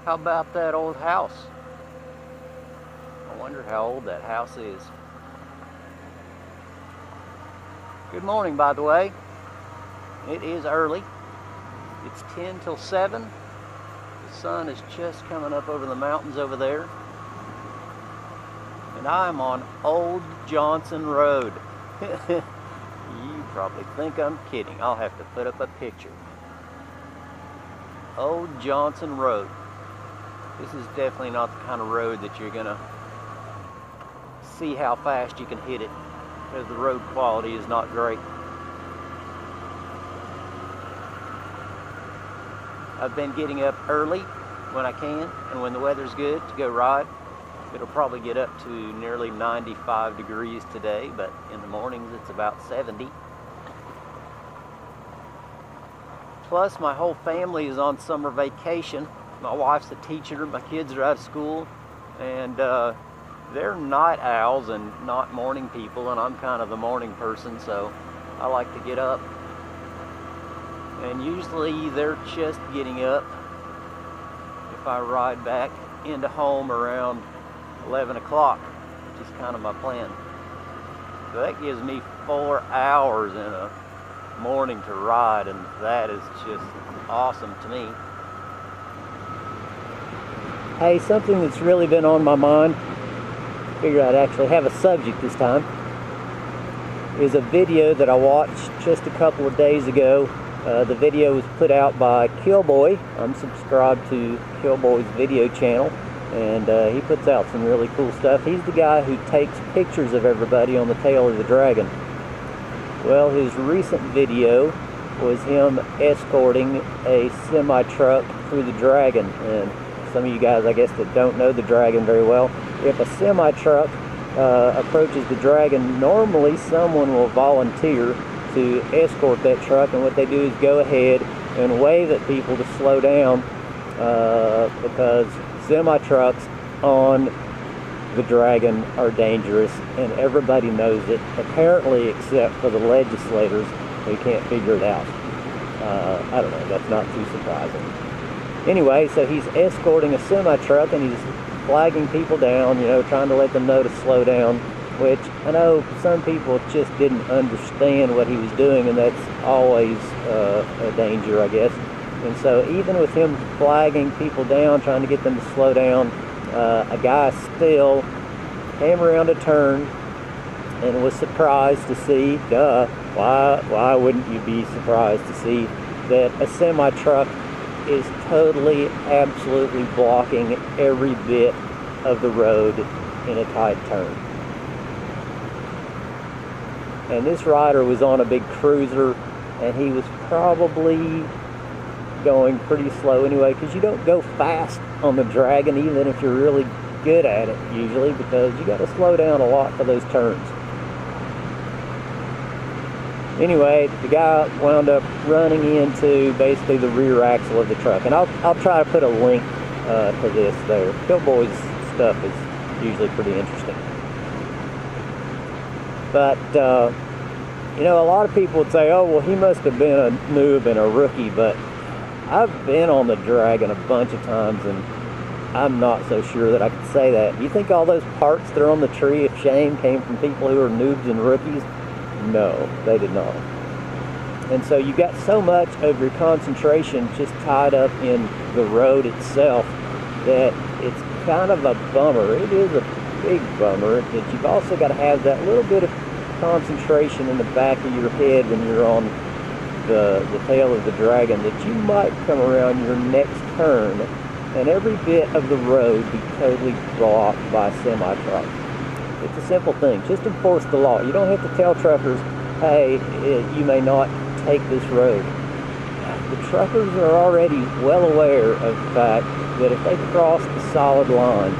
How about that old house? I wonder how old that house is. Good morning, by the way. It is early. It's 10 till 7. The sun is just coming up over the mountains over there. And I'm on Old Johnson Road. You probably think I'm kidding. I'll have to put up a picture. Old Johnson Road. This is definitely not the kind of road that you're gonna see how fast you can hit it, because the road quality is not great. I've been getting up early when I can and when the weather's good to go ride. It'll probably get up to nearly 95 degrees today, but in the mornings it's about 70. Plus, my whole family is on summer vacation. My wife's a teacher, my kids are out of school, and they're night owls and not morning people, and I'm kind of the morning person, so I like to get up. And usually they're just getting up if I ride back into home around 11 o'clock, which is kind of my plan. So that gives me 4 hours in a morning to ride, and that is just awesome to me. Hey, something that's really been on my mind, figured I'd actually have a subject this time, is a video that I watched just a couple of days ago. The video was put out by Killboy. I'm subscribed to Killboy's video channel, and he puts out some really cool stuff. He's the guy who takes pictures of everybody on the tail of the Dragon. Well, his recent video was him escorting a semi-truck through the Dragon. And some of you guys, I guess, that don't know the Dragon very well, if a semi-truck approaches the Dragon, normally someone will volunteer to escort that truck, and what they do is go ahead and wave at people to slow down, because semi-trucks on the Dragon are dangerous, and everybody knows it, apparently, except for the legislators who can't figure it out. I don't know, that's not too surprising. Anyway, so he's escorting a semi-truck, and he's flagging people down, you know, trying to let them know to slow down, which I know some people just didn't understand what he was doing, and that's always a danger, I guess. And so even with him flagging people down, trying to get them to slow down, a guy still came around a turn and was surprised to see, why wouldn't you be surprised to see that a semi-truck is totally, absolutely blocking every bit of the road in a tight turn. And this rider was on a big cruiser, and he was probably going pretty slow anyway, because you don't go fast on the Dragon even if you're really good at it usually, because you got to slow down a lot for those turns. Anyway, the guy wound up running into basically the rear axle of the truck, and I'll try to put a link to this there. Killboy's stuff is usually pretty interesting. But you know, a lot of people would say, oh, well, he must have been a noob and a rookie, but I've been on the Dragon a bunch of times, and I'm not so sure that I could say that. Do you think all those parts that are on the tree of shame came from people who are noobs and rookies? No, they did not. And so you got so much of your concentration just tied up in the road itself that it's kind of a bummer. It is a big bummer that you've also got to have that little bit of concentration in the back of your head when you're on the tail of the Dragon, that you might come around your next turn and every bit of the road be totally blocked by a semi-truck. It's a simple thing. Just enforce the law. You don't have to tell truckers, hey, you may not take this road. The truckers are already well aware of the fact that if they cross the solid line,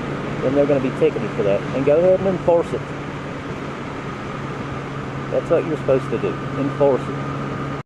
then they're going to be ticketed for that. And go ahead and enforce it. That's what you're supposed to do. Enforce it.